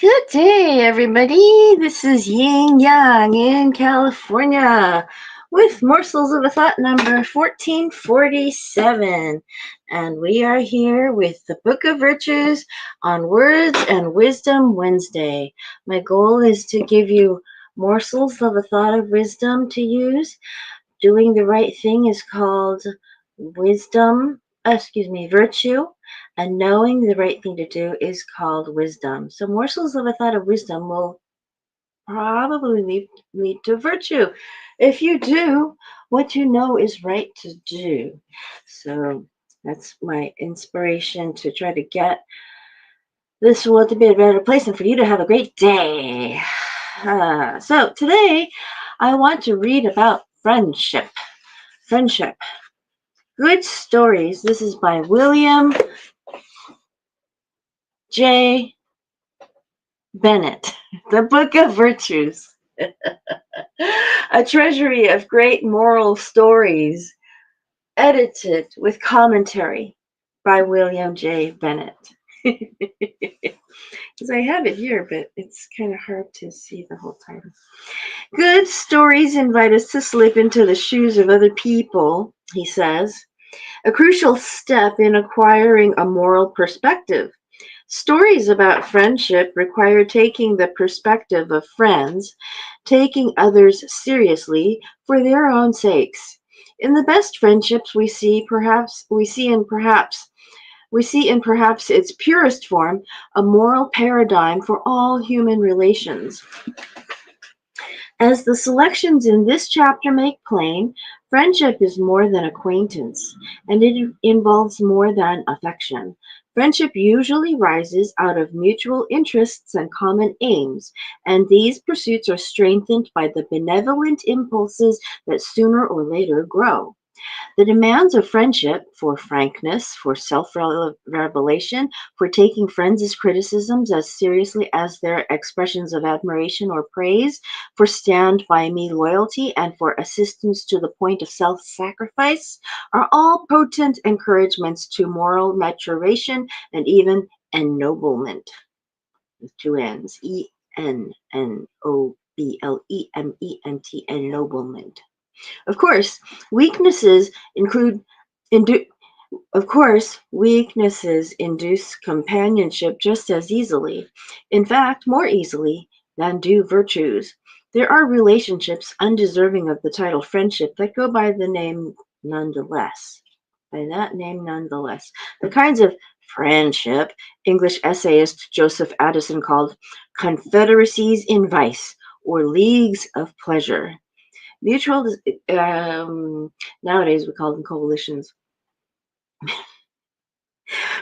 Good day, everybody. This is Yin Yang in California with Morsels of a Thought number 1447. And we are here with the Book of Virtues on Words and Wisdom Wednesday. My goal is to give you morsels of a thought of wisdom to use. Doing the right thing is called virtue, and knowing the right thing to do is called wisdom. So morsels of a thought of wisdom will probably lead to virtue if you do what you know is right to do. So that's my inspiration to try to get this world to be a better place and for you to have a great day. So today I want to read about friendship. Friendship. Good stories. This is by William J. Bennett. The Book of Virtues. A treasury of great moral stories, edited with commentary by William J. Bennett. Because I have it here, but it's kind of hard to see the whole title. Good stories invite us to slip into the shoes of other people, he says. A crucial step in acquiring a moral perspective. Stories about friendship require taking the perspective of friends, taking others seriously for their own sakes. In the best friendships we see in perhaps its purest form a moral paradigm for all human relations. As the selections in this chapter make plain, friendship is more than acquaintance, and it involves more than affection. Friendship usually rises out of mutual interests and common aims, and these pursuits are strengthened by the benevolent impulses that sooner or later grow. The demands of friendship for frankness, for self-revelation, for taking friends' criticisms as seriously as their expressions of admiration or praise, for stand-by-me loyalty, and for assistance to the point of self-sacrifice are all potent encouragements to moral maturation and even ennoblement. With two N's, ennoblement, ennoblement. Of course, weaknesses include indu- weaknesses induce companionship just as easily, in fact, more easily than do virtues. There are relationships undeserving of the title friendship that go by the name nonetheless. By that name, nonetheless. The kinds of friendship English essayist Joseph Addison called confederacies in vice or leagues of pleasure. Mutual, nowadays we call them coalitions.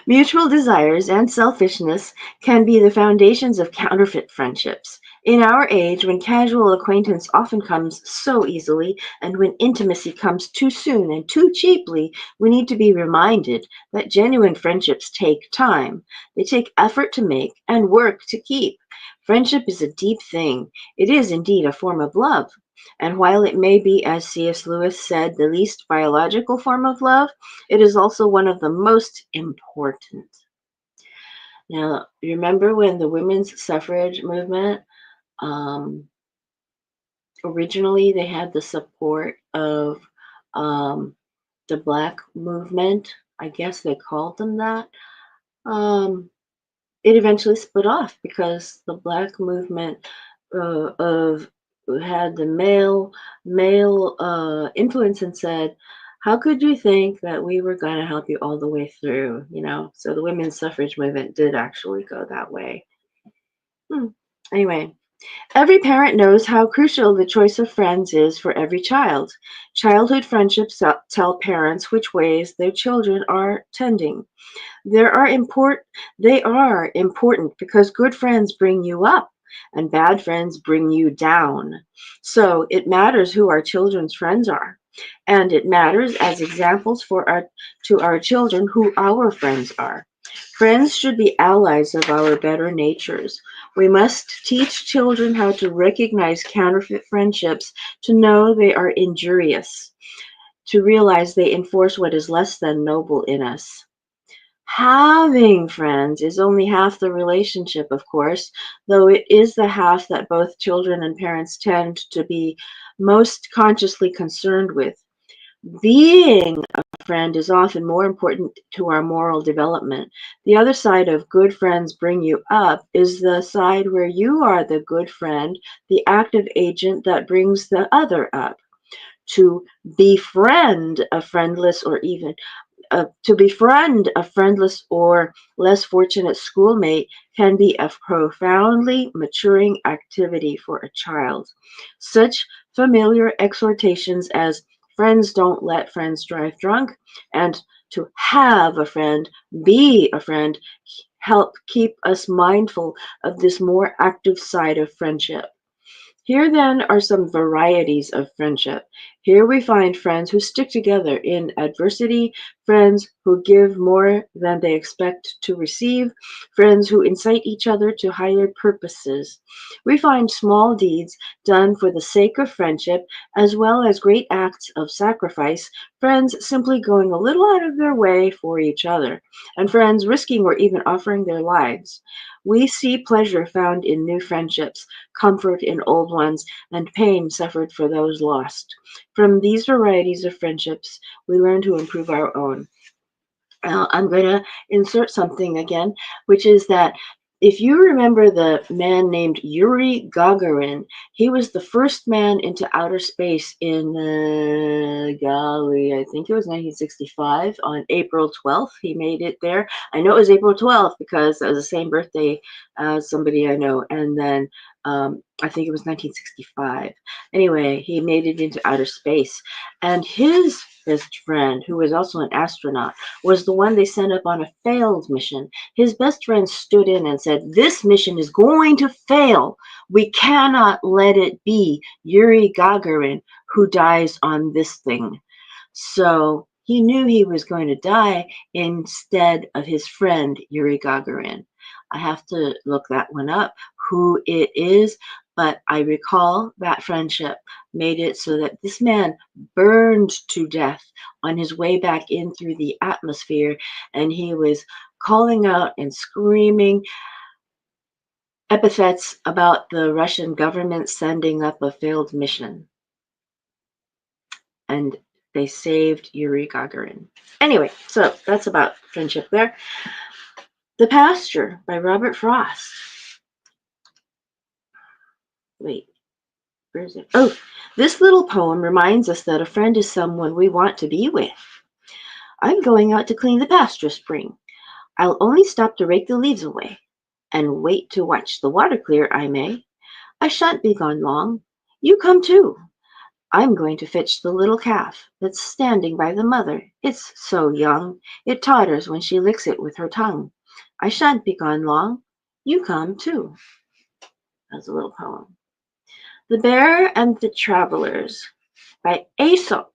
Mutual desires and selfishness can be the foundations of counterfeit friendships. In our age, when casual acquaintance often comes so easily, and when intimacy comes too soon and too cheaply, we need to be reminded that genuine friendships take time. They take effort to make and work to keep. Friendship is a deep thing. It is indeed a form of love. And while it may be, as C.S. Lewis said, the least biological form of love, it is also one of the most important. Now, remember when the women's suffrage movement, um, originally they had the support of um, the Black movement. I guess they called them that. Um, it eventually split off because the Black movement of had the male influence and said, how could you think that we were going to help you all the way through, so the women's suffrage movement did actually go that way. Anyway, every parent knows how crucial the choice of friends is for every child. Childhood friendships tell parents which ways their children are tending. They are important because good friends bring you up and bad friends bring you down. So it matters who our children's friends are. And it matters as examples to our children who our friends are. Friends should be allies of our better natures. We must teach children how to recognize counterfeit friendships, to know they are injurious, to realize they enforce what is less than noble in us. Having friends is only half the relationship, of course, though it is the half that both children and parents tend to be most consciously concerned with. Being a friend is often more important to our moral development. The other side of good friends bring you up is the side where you are the good friend, the active agent that brings the other up. To befriend a friendless or even to befriend a friendless or less fortunate schoolmate can be a profoundly maturing activity for a child. Such familiar exhortations as friends don't let friends drive drunk and to have a friend, be a friend, help keep us mindful of this more active side of friendship. Here then are some varieties of friendship. Here we find friends who stick together in adversity, friends who give more than they expect to receive, friends who incite each other to higher purposes. We find small deeds done for the sake of friendship, as well as great acts of sacrifice, friends simply going a little out of their way for each other, and friends risking or even offering their lives. We see pleasure found in new friendships, comfort in old ones, and pain suffered for those lost. From these varieties of friendships, we learn to improve our own. I'm going to insert something again, which is that if you remember the man named Yuri Gagarin, he was the first man into outer space in, golly, I think it was 1965 on April 12th. He made it there. I know it was April 12th because it was the same birthday as somebody I know. And then I think it was 1965. Anyway, he made it into outer space. And his best friend, who was also an astronaut, was the one they sent up on a failed mission. His best friend stood in and said, "This mission is going to fail. We cannot let it be Yuri Gagarin who dies on this thing." So he knew he was going to die instead of his friend Yuri Gagarin. I have to look that one up, who it is, but I recall that friendship made it so that this man burned to death on his way back in through the atmosphere, and he was calling out and screaming epithets about the Russian government sending up a failed mission. And they saved Yuri Gagarin. Anyway, so that's about friendship there. The Pasture by Robert Frost. Wait, where is it? Oh, this little poem reminds us that a friend is someone we want to be with. I'm going out to clean the pasture spring. I'll only stop to rake the leaves away and wait to watch the water clear, I may. I shan't be gone long. You come too. I'm going to fetch the little calf that's standing by the mother. It's so young, it totters when she licks it with her tongue. I shan't be gone long. You come too. That's a little poem. The Bear and the Travelers by Aesop.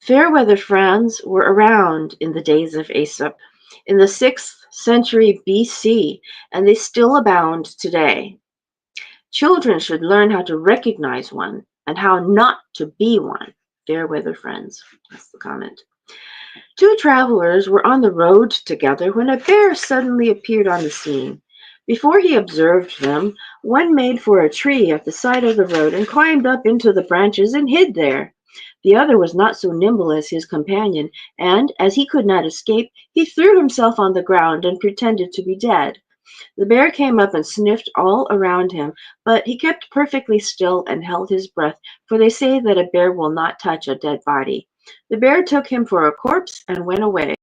Fair weather friends were around in the days of Aesop in the 6th century BC, and they still abound today. Children should learn how to recognize one and how not to be one. Fair weather friends. That's the comment. Two travelers were on the road together when a bear suddenly appeared on the scene. Before he observed them, one made for a tree at the side of the road and climbed up into the branches and hid there. The other was not so nimble as his companion, and, as he could not escape, he threw himself on the ground and pretended to be dead. The bear came up and sniffed all around him, but he kept perfectly still and held his breath, for they say that a bear will not touch a dead body. The bear took him for a corpse and went away.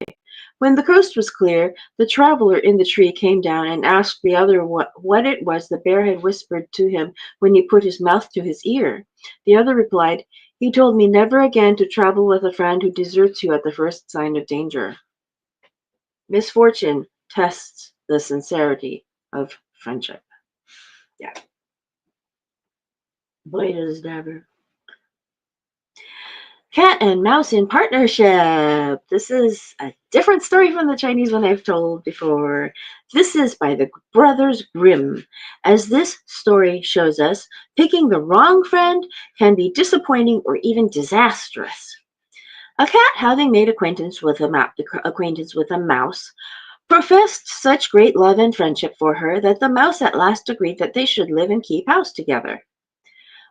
When the coast was clear, the traveler in the tree came down and asked the other what it was the bear had whispered to him when he put his mouth to his ear. The other replied, "He told me never again to travel with a friend who deserts you at the first sign of danger." Misfortune tests the sincerity of friendship. Yeah. Boy, does it ever. Cat and Mouse in Partnership. This is a different story from the Chinese one I've told before. This is by the Brothers Grimm. As this story shows us, picking the wrong friend can be disappointing or even disastrous. A cat, having made acquaintance with a mouse, professed such great love and friendship for her that the mouse at last agreed that they should live and keep house together.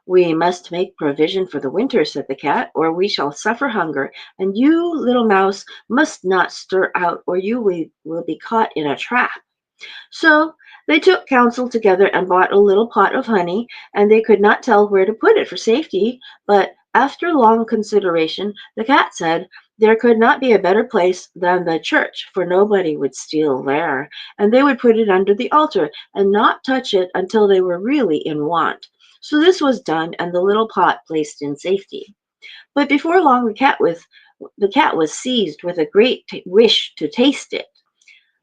"We must make provision for the winter," said the cat, "or we shall suffer hunger, and you, little mouse, must not stir out, or you will be caught in a trap." So they took counsel together and bought a little pot of honey, and they could not tell where to put it for safety, but after long consideration the cat said there could not be a better place than the church, for nobody would steal there, and they would put it under the altar and not touch it until they were really in want. So this was done, and the little pot placed in safety. But before long the cat was seized with a great wish to taste it.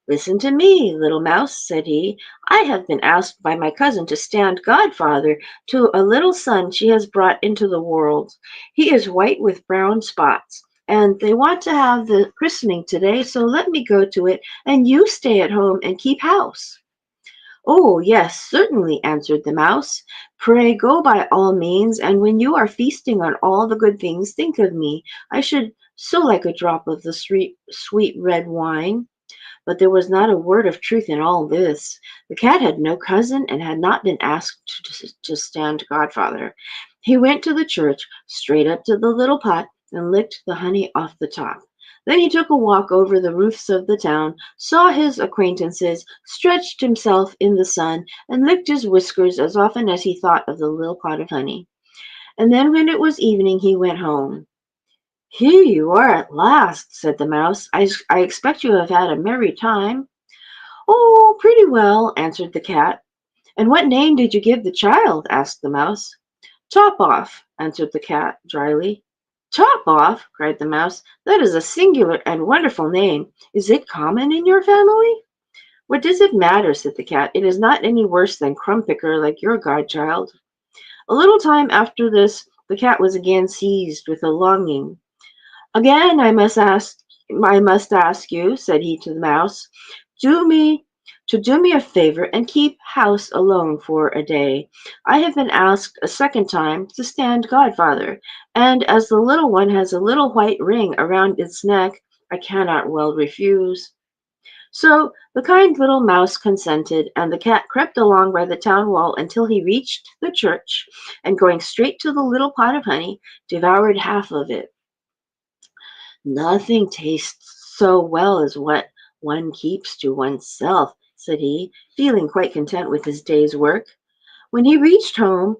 "Listen to me, little mouse," said he. "I have been asked by my cousin to stand godfather to a little son she has brought into the world. He is white with brown spots, and they want to have the christening today, so let me go to it, and you stay at home and keep house." "Oh, yes, certainly," answered the mouse. "Pray go by all means, and when you are feasting on all the good things, think of me. I should so like a drop of the sweet red wine." But there was not a word of truth in all this. The cat had no cousin and had not been asked to stand godfather. He went to the church, straight up to the little pot, and licked the honey off the top. Then he took a walk over the roofs of the town, saw his acquaintances, stretched himself in the sun, and licked his whiskers as often as he thought of the little pot of honey. And then when it was evening he went home. "Here you are at last," said the mouse. I expect you have had a merry time." "Oh, pretty well," answered the cat. "And what name did you give the child?" asked the mouse. "Top off," answered the cat dryly. "Top off!" cried the mouse. "That is a singular and wonderful name. Is it common in your family?" "What does it matter?" said the cat. "It is not any worse than Crumbpicker, like your godchild." A little time after this the cat was again seized with a longing. "Again I must ask you," said he to the mouse, "do me do me a favor and keep house alone for a day. I have been asked a second time to stand godfather, and as the little one has a little white ring around its neck, I cannot well refuse." So the kind little mouse consented, and the cat crept along by the town wall until he reached the church, and going straight to the little pot of honey, devoured half of it. "Nothing tastes so well as what one keeps to oneself," said he, feeling quite content with his day's work. When he reached home,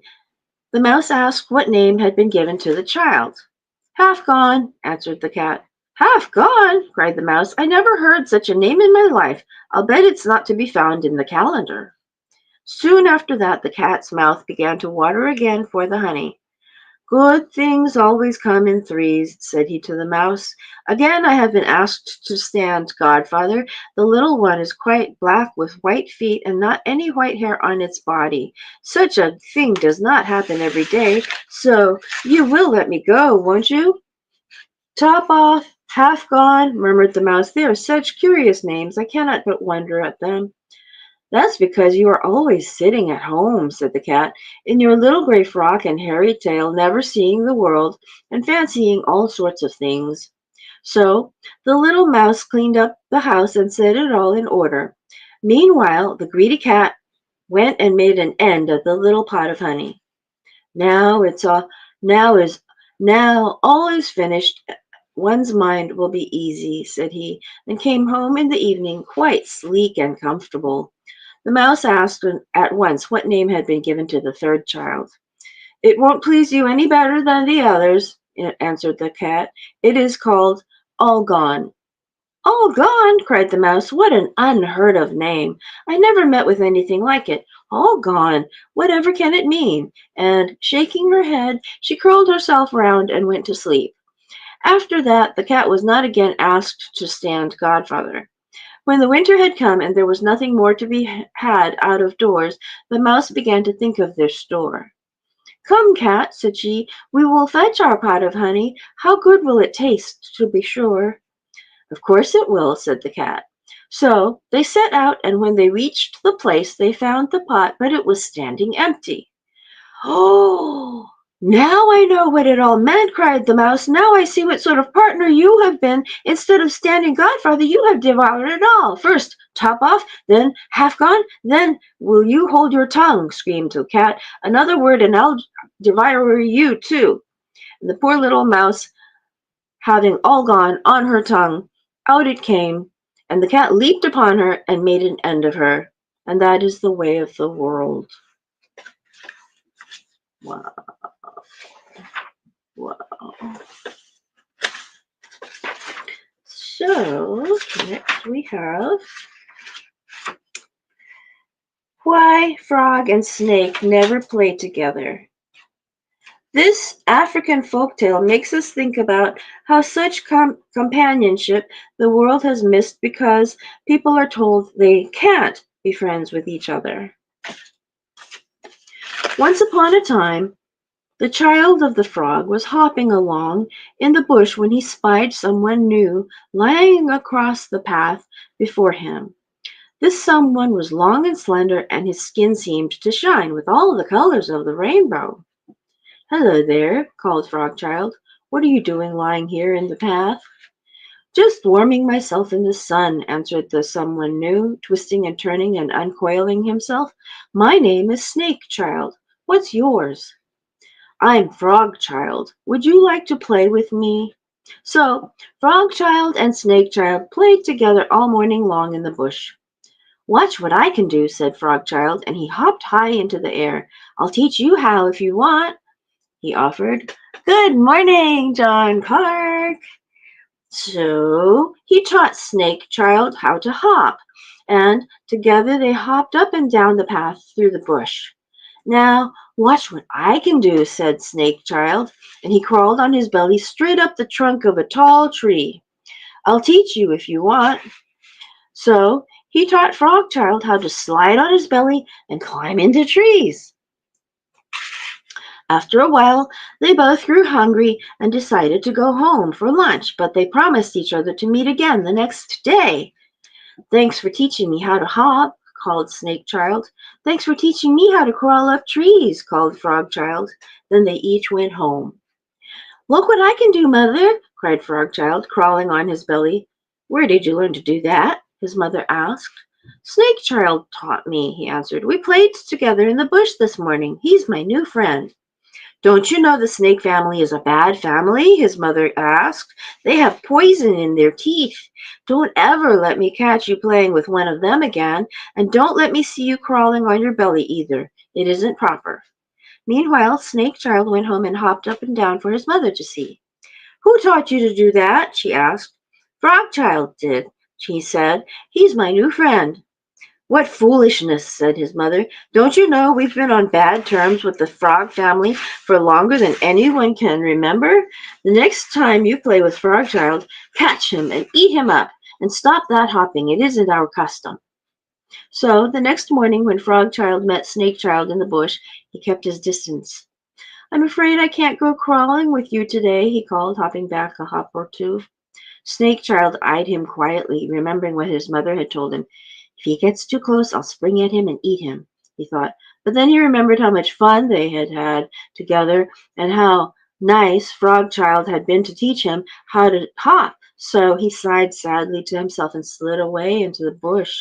the mouse asked what name had been given to the child. "Half gone," answered the cat. "Half gone!" cried the mouse. "I never heard such a name in my life. I'll bet it's not to be found in the calendar." Soon after that the cat's mouth began to water again for the honey. "Good things always come in threes," said he to the mouse. "Again I have been asked to stand godfather. The little one is quite black with white feet and not any white hair on its body. Such a thing does not happen every day, so you will let me go, won't you?" "Top off, half gone," murmured the mouse. "They are such curious names, I cannot but wonder at them." "That's because you are always sitting at home," said the cat, "in your little gray frock and hairy tail, never seeing the world, and fancying all sorts of things." So the little mouse cleaned up the house and set it all in order. Meanwhile, the greedy cat went and made an end of the little pot of honey. Now it's all now is now all is finished. One's mind will be easy," said he, and came home in the evening quite sleek and comfortable. The mouse asked at once what name had been given to the third child. "It won't please you any better than the others," answered the cat. "It is called All Gone." "All Gone!" cried the mouse. "What an unheard of name! I never met with anything like it. All Gone! Whatever can it mean?" And shaking her head, she curled herself round and went to sleep. After that the cat was not again asked to stand godfather. When the winter had come and there was nothing more to be had out of doors, the mouse began to think of their store. "Come, cat," said she, "we will fetch our pot of honey. How good will it taste, to be sure?" "Of course it will," said the cat. So they set out, and when they reached the place they found the pot, but it was standing empty. "Oh!" "Now I know what it all meant," cried the mouse. "Now I see what sort of partner you have been. Instead of standing godfather, you have devoured it all. First top off, then half gone, then will you hold your tongue?" screamed the cat. "Another word and I'll devour you too." And the poor little mouse, having all gone on her tongue, out it came, and the cat leaped upon her and made an end of her. And that is the way of the world. Wow, wow. So, next we have why frog and snake never play together. This African folktale makes us think about how such companionship the world has missed because people are told they can't be friends with each other. Once upon a time, the child of the frog was hopping along in the bush when he spied someone new lying across the path before him. This someone was long and slender, and his skin seemed to shine with all the colors of the rainbow. "Hello there," called Frog Child. "What are you doing lying here in the path?" "Just warming myself in the sun," answered the someone new, twisting and turning and uncoiling himself. "My name is Snake Child. What's yours?" "I'm Frog Child. Would you like to play with me?" So Frog Child and Snake Child played together all morning long in the bush. "Watch what I can do," said Frog Child, and he hopped high into the air. "I'll teach you how if you want," he offered. "Good morning, John Clark." So he taught Snake Child how to hop, and together they hopped up and down the path through the bush. "Now watch what I can do," said Snake Child, and he crawled on his belly straight up the trunk of a tall tree. "I'll teach you if you want." So he taught Frog Child how to slide on his belly and climb into trees. After a while, they both grew hungry and decided to go home for lunch, but they promised each other to meet again the next day. "Thanks for teaching me how to hop," called Snake Child. "Thanks for teaching me how to crawl up trees," called Frog Child. Then they each went home. "Look what I can do, Mother," cried Frog Child, crawling on his belly. "Where did you learn to do that?" his mother asked. "Snake Child taught me," he answered. "We played together in the bush this morning. He's my new friend." "Don't you know the snake family is a bad family?" his mother asked. "They have poison in their teeth. Don't ever let me catch you playing with one of them again, and don't let me see you crawling on your belly either. It isn't proper." Meanwhile, Snake Child went home and hopped up and down for his mother to see. "Who taught you to do that?" she asked. "Frog Child did," she said. "He's my new friend." "What foolishness," said his mother. "Don't you know we've been on bad terms with the frog family for longer than anyone can remember? The next time you play with Frog Child, catch him and eat him up, and stop that hopping. It isn't our custom." So the next morning when Frog Child met Snake Child in the bush, he kept his distance. "I'm afraid I can't go crawling with you today," he called, hopping back a hop or two. Snake Child eyed him quietly, remembering what his mother had told him. "If he gets too close, I'll spring at him and eat him," he thought. But then he remembered how much fun they had had together and how nice Frog Child had been to teach him how to hop. So he sighed sadly to himself and slid away into the bush.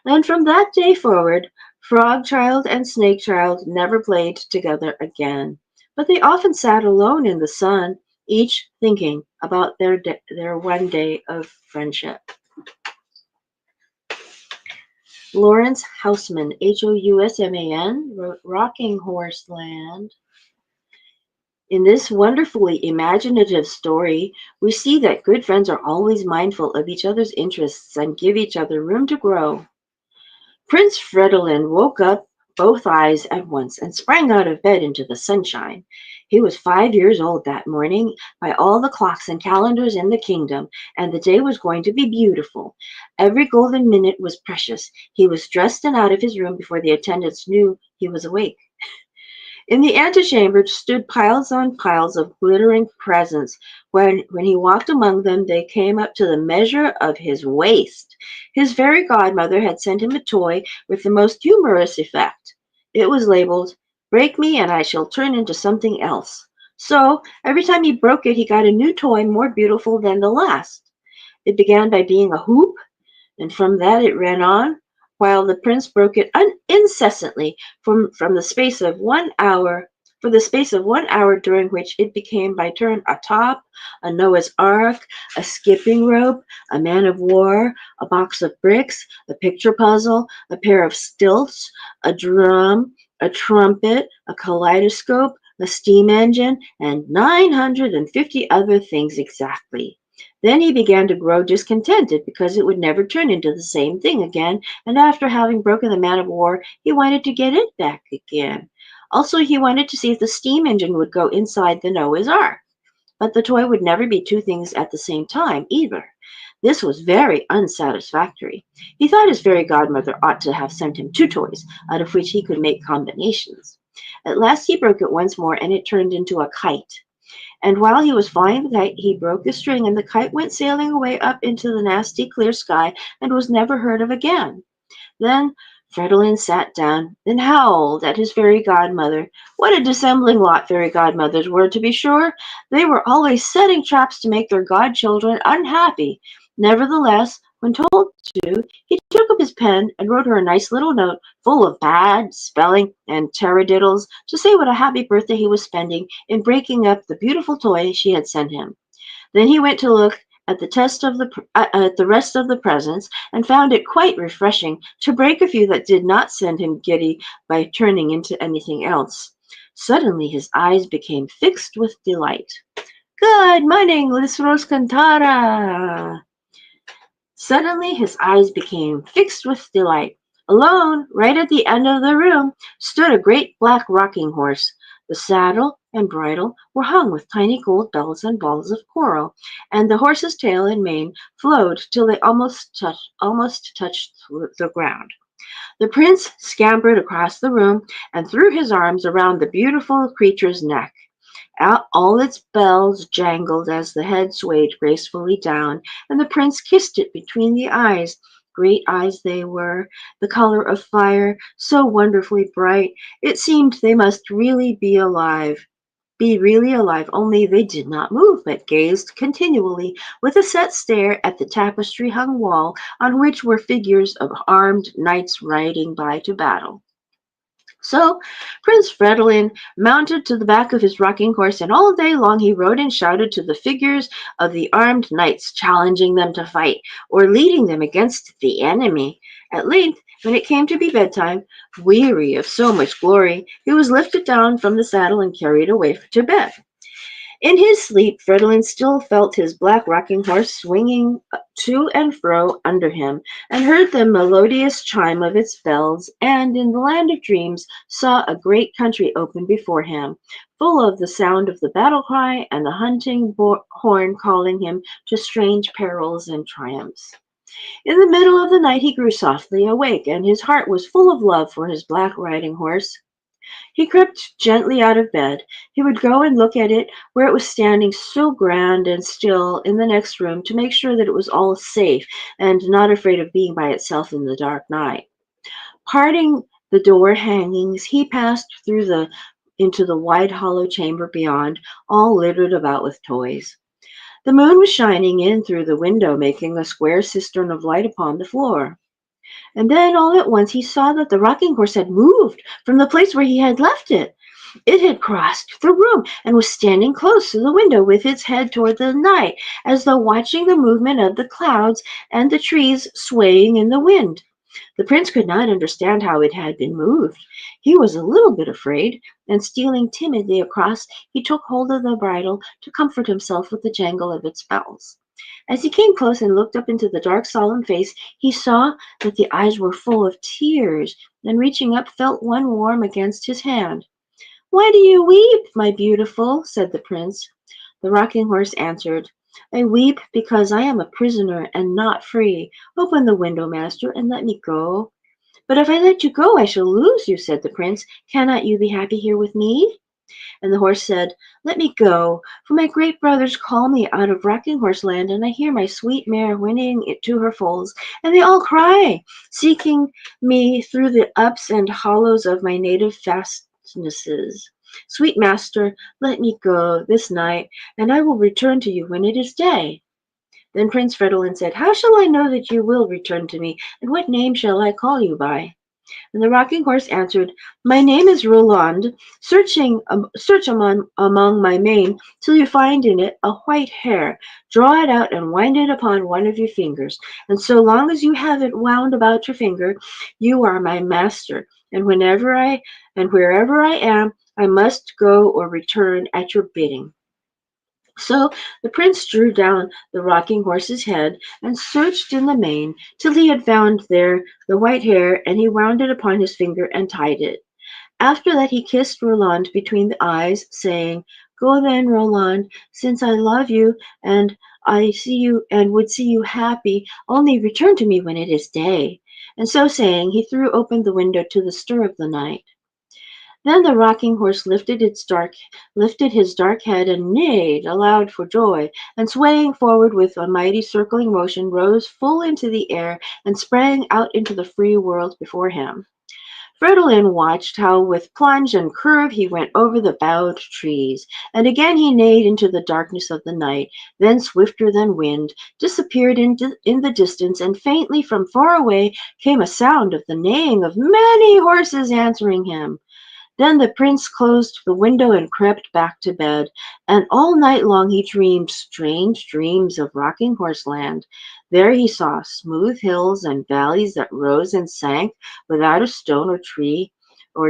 And from that day forward, Frog Child and Snake Child never played together again. But they often sat alone in the sun, each thinking about their one day of friendship. Lawrence Housman, Housman, wrote Rocking Horse Land. In this wonderfully imaginative story, we see that good friends are always mindful of each other's interests and give each other room to grow. Prince Fridolin woke up both eyes at once and sprang out of bed into the sunshine. He was 5 years old that morning by all the clocks and calendars in the kingdom, and the day was going to be beautiful. Every golden minute was precious. He was dressed and out of his room before the attendants knew he was awake. In the antechamber stood piles on piles of glittering presents. When he walked among them, they came up to the measure of his waist. His fairy godmother had sent him a toy with the most humorous effect. It was labeled Break me, and I shall turn into something else. So, every time he broke it, he got a new toy more beautiful than the last. It began by being a hoop, and from that it ran on, while the prince broke it incessantly from the space of 1 hour, for the space of 1 hour, during which it became by turn a top, a Noah's Ark, a skipping rope, a man of war, a box of bricks, a picture puzzle, a pair of stilts, a drum, a trumpet, a kaleidoscope, a steam engine, and 950 other things exactly. Then he began to grow discontented because it would never turn into the same thing again, and after having broken the man of war, he wanted to get it back again. Also, he wanted to see if the steam engine would go inside the Noah's Ark. But the toy would never be two things at the same time either. This was very unsatisfactory. He thought his fairy godmother ought to have sent him two toys, out of which he could make combinations. At last he broke it once more, and it turned into a kite. And while he was flying the kite, he broke the string, and the kite went sailing away up into the nasty clear sky and was never heard of again. Then Fridolin sat down and howled at his fairy godmother. What a dissembling lot fairy godmothers were, to be sure! They were always setting traps to make their godchildren unhappy. Nevertheless, when told to, he took up his pen and wrote her a nice little note full of bad spelling and taradiddles to say what a happy birthday he was spending in breaking up the beautiful toy she had sent him. Then he went to look at the rest of the presents, and found it quite refreshing to break a few that did not send him giddy by turning into anything else. Suddenly his eyes became fixed with delight. Good morning, Lisros Cantara. Suddenly his eyes became fixed with delight. Alone, right at the end of the room, stood a great black rocking horse. The saddle and bridle were hung with tiny gold bells and balls of coral, and the horse's tail and mane flowed till they almost touched the ground. The prince scampered across the room and threw his arms around the beautiful creature's neck. All its bells jangled as the head swayed gracefully down, and the prince kissed it between the eyes. Great eyes they were, the color of fire, so wonderfully bright, it seemed they must be really alive, only they did not move, but gazed continually with a set stare at the tapestry-hung wall, on which were figures of armed knights riding by to battle. So Prince Fridolin mounted to the back of his rocking horse, and all day long he rode and shouted to the figures of the armed knights, challenging them to fight, or leading them against the enemy. At length, when it came to be bedtime, weary of so much glory, he was lifted down from the saddle and carried away to bed. In his sleep, Fridolin still felt his black rocking horse swinging to and fro under him, and heard the melodious chime of its bells, and in the land of dreams saw a great country open before him, full of the sound of the battle cry and the hunting horn calling him to strange perils and triumphs. In the middle of the night he grew softly awake, and his heart was full of love for his black riding horse. He crept gently out of bed. He would go and look at it where it was standing so grand and still in the next room, to make sure that it was all safe and not afraid of being by itself in the dark night. Parting the door hangings, he passed into the wide hollow chamber beyond, all littered about with toys. The moon was shining in through the window, making a square cistern of light upon the floor. And then all at once he saw that the rocking horse had moved from the place where he had left it. It had crossed the room and was standing close to the window with its head toward the night, as though watching the movement of the clouds and the trees swaying in the wind. The prince could not understand how it had been moved. He was a little bit afraid, and stealing timidly across, he took hold of the bridle to comfort himself with the jangle of its bells. As he came close and looked up into the dark, solemn face, he saw that the eyes were full of tears, and reaching up, felt one warm against his hand. "Why do you weep, my beautiful?" said the prince. The rocking horse answered, "I weep because I am a prisoner and not free. Open the window, master, and let me go." "But if I let you go, I shall lose you," said the prince. "Cannot you be happy here with me?" And the horse said, "Let me go, for my great brothers call me out of Rocking Horse Land, and I hear my sweet mare whinnying it to her foals, and they all cry, seeking me through the ups and hollows of my native Sweet master, let me go this night, and I will return to you when it is day. Then Prince Fridolin said, How shall I know that you will return to me, and what name shall I call you by? And the rocking horse answered, My name is Roland. Search among my mane till you find in it a white hair. Draw it out and wind it upon one of your fingers. And so long as you have it wound about your finger, you are my master. And wherever I am, I must go or return at your bidding. So the prince drew down the rocking horse's head and searched in the mane till he had found there the white hair, and he wound it upon his finger and tied it. After that he kissed Roland between the eyes, saying, Go then, Roland, since I love you and I see you and would see you happy, only return to me when it is day. And so saying, he threw open the window to the stir of the night. Then the rocking horse lifted his dark head and neighed aloud for joy, and swaying forward with a mighty circling motion, rose full into the air and sprang out into the free world before him. Fridolin watched how with plunge and curve he went over the bowed trees, and again he neighed into the darkness of the night, then swifter than wind, disappeared in the distance, and faintly from far away came a sound of the neighing of many horses answering him. Then the prince closed the window and crept back to bed, and all night long he dreamed strange dreams of Rocking Horse Land. There he saw smooth hills and valleys that rose and sank without a stone or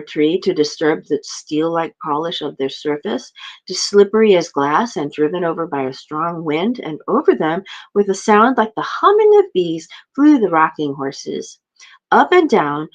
tree to disturb the steel-like polish of their surface, slippery as glass and driven over by a strong wind, and over them, with a sound like the humming of bees, flew the rocking horses. Up and down,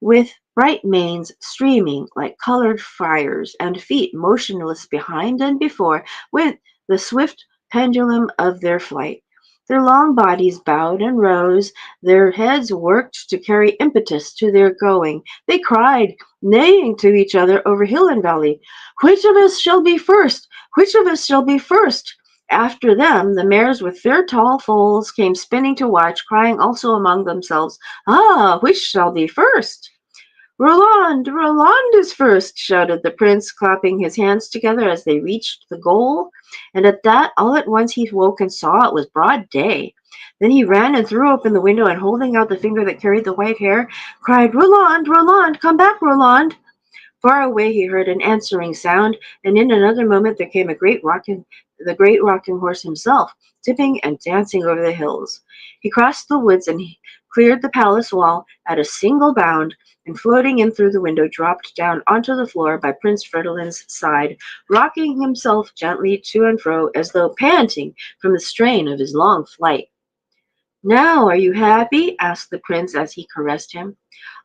with bright manes streaming like colored fires, and feet motionless behind and before, went the swift pendulum of their flight. Their long bodies bowed and rose, their heads worked to carry impetus to their going. They cried, neighing to each other over hill and valley, Which of us shall be first? Which of us shall be first? After them, the mares with their tall foals came spinning to watch, crying also among themselves, Ah, which shall be first? Roland, Roland is first, shouted the prince, clapping his hands together as they reached the goal. And at that, all at once he woke and saw it was broad day. Then he ran and threw open the window, and holding out the finger that carried the white hair, cried, Roland, Roland, come back, Roland. Far away he heard an answering sound, and in another moment there came the great rocking horse himself, tipping and dancing over the hills. He crossed the woods and he cleared the palace wall at a single bound, and floating in through the window, dropped down onto the floor by Prince Fridolin's side, rocking himself gently to and fro as though panting from the strain of his long flight. Now are you happy? Asked the prince as he caressed him.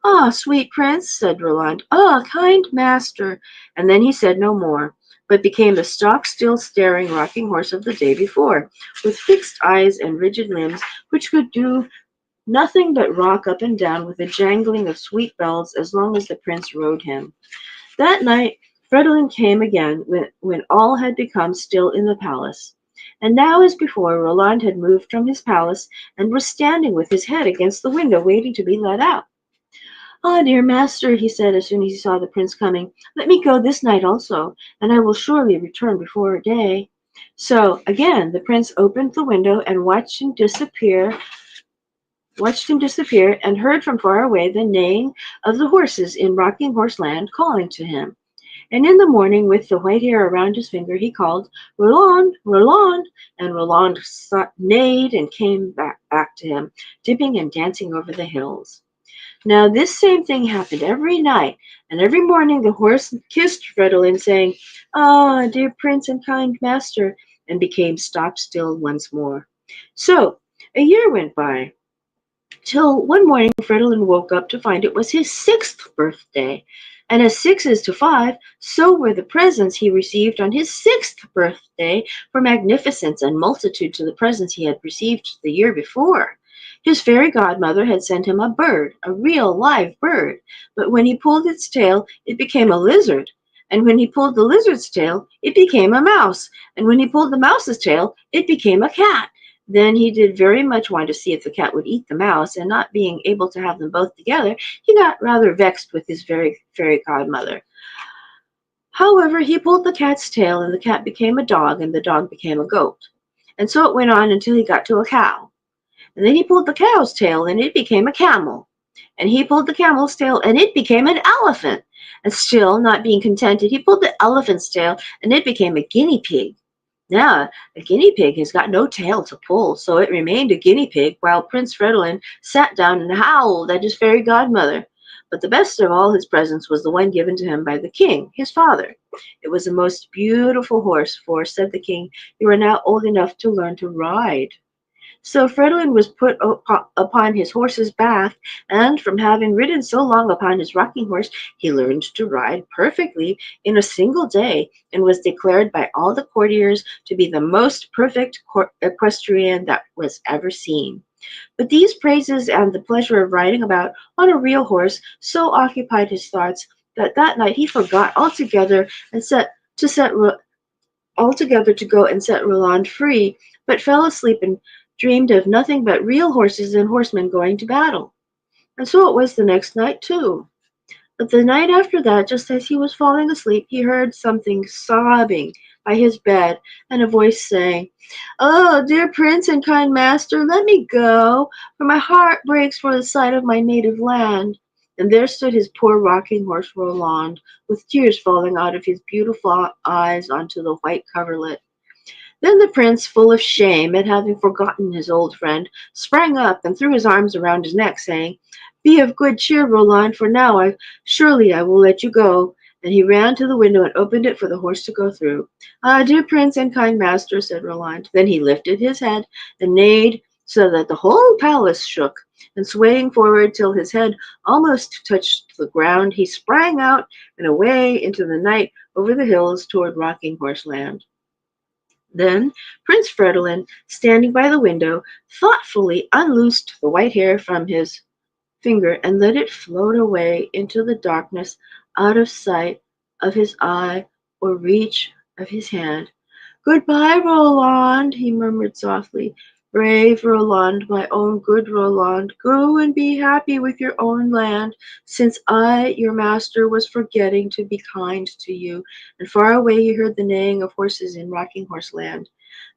Ah, sweet prince, said Roland. Ah, kind master. And then he said no more, but became the stock-still staring rocking horse of the day before, with fixed eyes and rigid limbs, which could do nothing but rock up and down with a jangling of sweet bells as long as the prince rode him. That night Fridolin came again when all had become still in the palace. And now, as before, Roland had moved from his palace and was standing with his head against the window, waiting to be let out. Ah, dear master, he said as soon as he saw the prince coming, let me go this night also, and I will surely return before day. So again the prince opened the window and watched him disappear, and heard from far away the neighing of the horses in Rocking Horse Land calling to him. And in the morning, with the white hair around his finger, he called, Roland, Roland, and Roland neighed and came back to him, dipping and dancing over the hills. Now this same thing happened every night, and every morning the horse kissed Fridolin, saying, Ah, dear prince and kind master, and became stock still once more. So a year went by, till one morning Fridolin woke up to find it was his 6th birthday. And as 6 is to 5, so were the presents he received on his 6th birthday, for magnificence and multitude to the presents he had received the year before. His fairy godmother had sent him a bird, a real live bird, but when he pulled its tail, it became a lizard. And when he pulled the lizard's tail, it became a mouse. And when he pulled the mouse's tail, it became a cat. Then he did very much want to see if the cat would eat the mouse, and not being able to have them both together, he got rather vexed with his very fairy godmother. However, he pulled the cat's tail, and the cat became a dog, and the dog became a goat. And so it went on until he got to a cow. And then he pulled the cow's tail, and it became a camel. And he pulled the camel's tail, and it became an elephant. And still, not being contented, he pulled the elephant's tail, and it became a guinea pig. Now, a guinea pig has got no tail to pull, so it remained a guinea pig while Prince Fridolin sat down and howled at his fairy godmother. But the best of all his presents was the one given to him by the king, his father. It was a most beautiful horse, for, said the king, you are now old enough to learn to ride. So Fridolin was put upon his horse's back, and from having ridden so long upon his rocking horse, he learned to ride perfectly in a single day, and was declared by all the courtiers to be the most perfect equestrian that was ever seen. But these praises and the pleasure of riding about on a real horse so occupied his thoughts that that night he forgot altogether to go and set Roland free, but fell asleep and dreamed of nothing but real horses and horsemen going to battle. And so it was the next night too. But the night after that, just as he was falling asleep, he heard something sobbing by his bed, and a voice saying, "Oh, dear prince and kind master, let me go, for my heart breaks for the sight of my native land." And there stood his poor rocking horse Roland, with tears falling out of his beautiful eyes onto the white coverlet. Then the prince, full of shame at having forgotten his old friend, sprang up and threw his arms around his neck, saying, "Be of good cheer, Roland, for now surely I will let you go." And he ran to the window and opened it for the horse to go through. "Ah, dear prince and kind master," said Roland. Then he lifted his head and neighed so that the whole palace shook, and swaying forward till his head almost touched the ground, he sprang out and away into the night over the hills toward Rocking Horse Land. Then Prince Fridolin, standing by the window, thoughtfully unloosed the white hair from his finger and let it float away into the darkness, out of sight of his eye or reach of his hand. "Goodbye, Roland," he murmured softly. "Brave Roland, my own good Roland, go and be happy with your own land, since I, your master, was forgetting to be kind to you." And far away he heard the neighing of horses in Rocking Horse Land.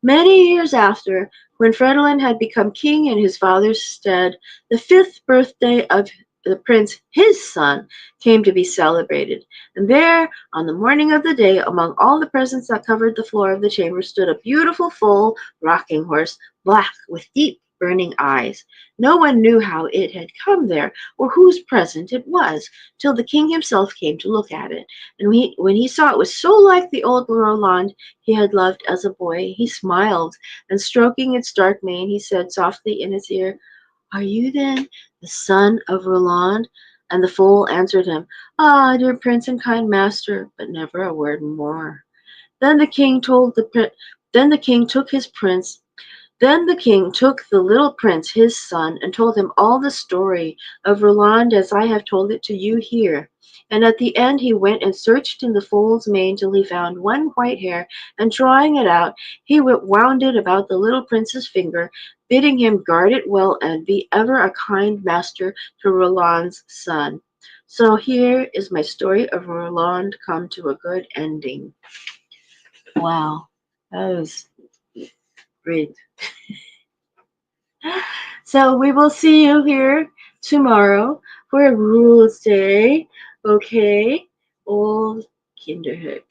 Many years after, when Fridolin had become king in his father's stead, the 5th birthday of the prince, his son, came to be celebrated. And there, on the morning of the day, among all the presents that covered the floor of the chamber, stood a beautiful full rocking horse, black with deep burning eyes. No one knew how it had come there, or whose present it was, till the king himself came to look at it. And when he saw it was so like the old Roland he had loved as a boy, he smiled, and stroking its dark mane, he said softly in its ear, "Are you then the son of Roland?" And the fool answered him, "Ah, dear prince and kind master," but never a word more. Then the king told the prin- then the king took his prince then the king took the little prince, his son, and told him all the story of Roland as I have told it to you here. And at the end he went and searched in the foal's mane till he found one white hair, and drawing it out, he wound it about the little prince's finger, bidding him guard it well and be ever a kind master to Roland's son. So here is my story of Roland come to a good ending. Wow, that was great. So we will see you here tomorrow for Rules Day. Okay, old Kinderhook.